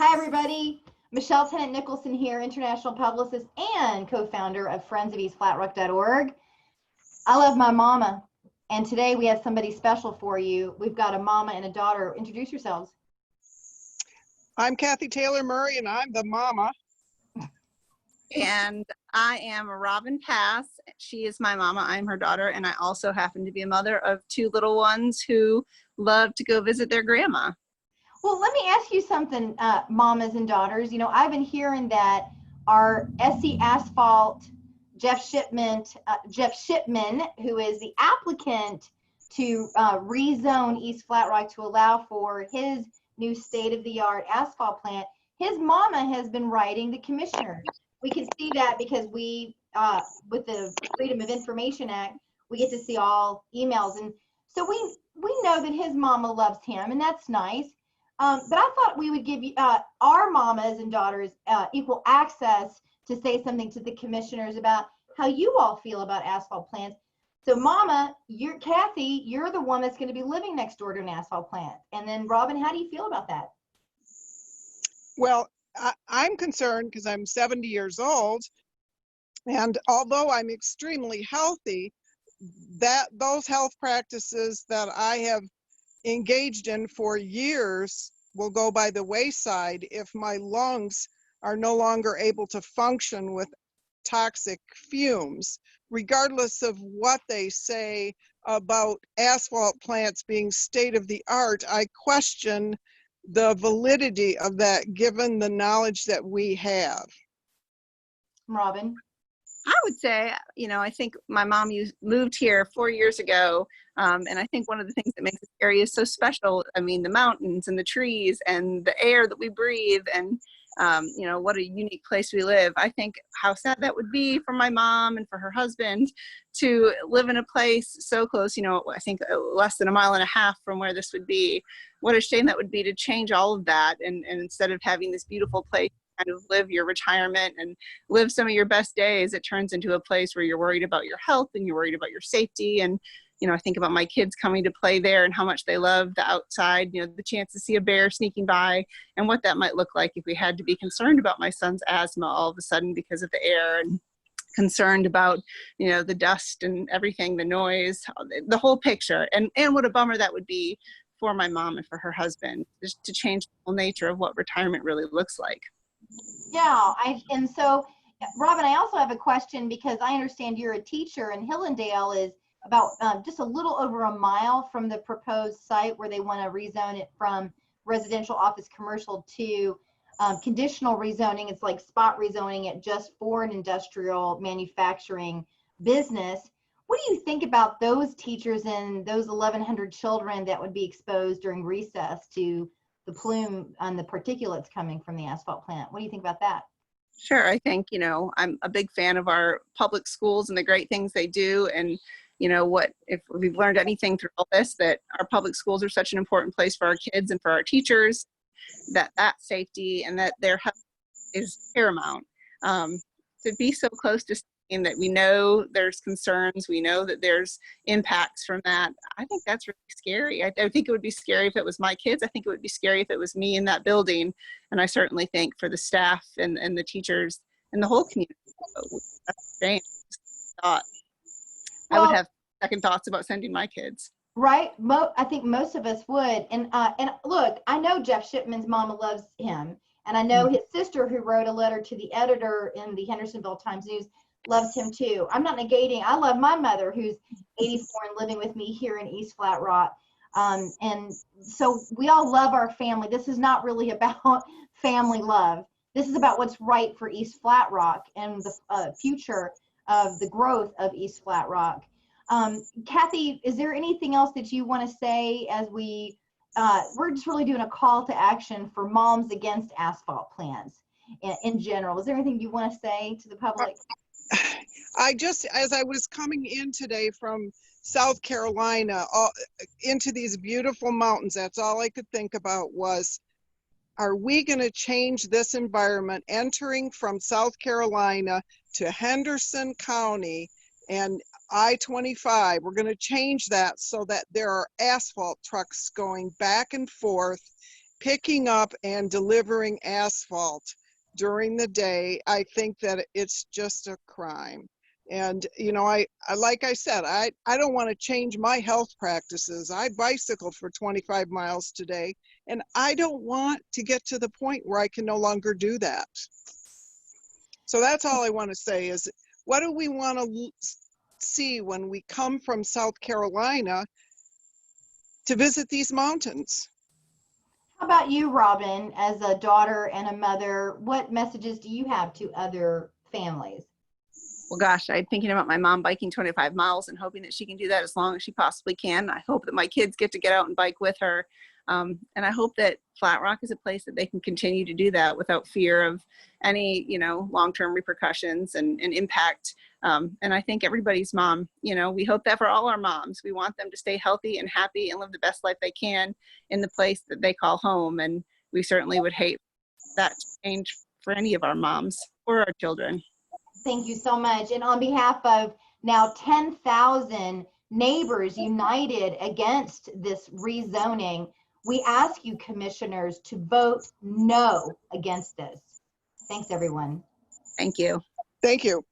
Hi, everybody. Michelle Tennant Nicholson here, international publicist and co-founder of Friends of EastFlatRock.org. I love my mama, and today we have somebody special for you. We've got a mama and a daughter. Introduce yourselves. I'm Cathy Taylor Murray, and I'm the mama. And I am Robin Pass. She is my mama. I'm her daughter, and I also happen to be a mother of two little ones who love to go visit their grandma. Well, let me ask you something, mamas and daughters. You know, I've been hearing that our SC Asphalt Jeff Shipman, who is the applicant to rezone East Flat Rock to allow for his new state-of-the-art asphalt plant, his mama has been writing the commissioner. We can see that because we, with the Freedom of Information Act, we get to see all emails. And so we know that his mama loves him, and that's nice. But I thought we would give you, our mamas and daughters equal access to say something to the commissioners about how you all feel about asphalt plants. So mama, Cathy, you're the one that's going to be living next door to an asphalt plant. And then Robin, how do you feel about that? Well, I'm concerned because I'm 70 years old, and although I'm extremely healthy, those health practices that I have engaged in for years will go by the wayside if my lungs are no longer able to function with toxic fumes. Regardless of what they say about asphalt plants being state of the art, I question the validity of that given the knowledge that we have. Robin? I would say, you know, I think my mom moved here 4 years ago. And I think one of the things that makes this area so special, I mean, the mountains and the trees and the air that we breathe and, you know, what a unique place we live. I think how sad that would be for my mom and for her husband to live in a place so close, you know, I think less than 1.5 miles from where this would be. What a shame that would be to change all of that. And instead of having this beautiful place, kind of live your retirement and live some of your best days, it turns into a place where you're worried about your health and you're worried about your safety. And, you know, I think about my kids coming to play there and how much they love the outside, you know, the chance to see a bear sneaking by and what that might look like if we had to be concerned about my son's asthma all of a sudden because of the air and concerned about, you know, the dust and everything, the noise, the whole picture. And what a bummer that would be for my mom and for her husband, just to change the whole nature of what retirement really looks like. Yeah, and so Robin, I also have a question because I understand you're a teacher and Hillendale is about just a little over 1 mile from the proposed site where they want to rezone it from residential office commercial to conditional rezoning. It's like spot rezoning it just for an industrial manufacturing business. What do you think about those teachers and those 1,100 children that would be exposed during recess to the plume and the particulates coming from the asphalt plant? What do you think about that? Sure. I think, you know, I'm a big fan of our public schools and the great things they do. And, you know, what if we've learned anything through all this, that our public schools are such an important place for our kids and for our teachers, that safety and that their health is paramount. To be so close to saying that we know there's concerns, we know that there's impacts from that, I think that's really scary. I think it would be scary if it was my kids. I think it would be scary if it was me in that building. And I certainly think for the staff and the teachers and the whole community, I would have second thoughts about sending my kids. Right. I think most of us would. And look, I know Jeff Shipman's mama loves him. And I know his sister, who wrote a letter to the editor in the Hendersonville Times News, loves him too. I'm not negating. I love my mother, who's 84 and living with me here in East Flat Rock. And so we all love our family. This is not really about family love. This is about what's right for East Flat Rock and the future of the growth of East Flat Rock. Cathy, is there anything else that you want to say as we're just really doing a call to action for moms against asphalt plants in general? Is there anything you want to say to the public? As I was coming in today from South Carolina into these beautiful mountains, that's all I could think about was, are we going to change this environment entering from South Carolina to Henderson County and I-25? We're going to change that so that there are asphalt trucks going back and forth. picking up and delivering asphalt during the day, I think that it's just a crime. And, you know, I like I said, I don't want to change my health practices. I bicycled for 25 miles today, and I don't want to get to the point where I can no longer do that. So that's all I want to say is, what do we want to see when we come from South Carolina to visit these mountains? How about you, Robin, as a daughter and a mother? What messages do you have to other families? Well, gosh, I'm thinking about my mom biking 25 miles and hoping that she can do that as long as she possibly can. I hope that my kids get to get out and bike with her. And I hope that Flat Rock is a place that they can continue to do that without fear of any, you know, long-term repercussions and impact. And I think everybody's mom, you know, we hope that for all our moms. We want them to stay healthy and happy and live the best life they can in the place that they call home. And we certainly would hate that to change for any of our moms or our children. Thank you so much. And on behalf of now 10,000 neighbors united against this rezoning, we ask you, commissioners, to vote no against this. Thanks, everyone. Thank you. Thank you.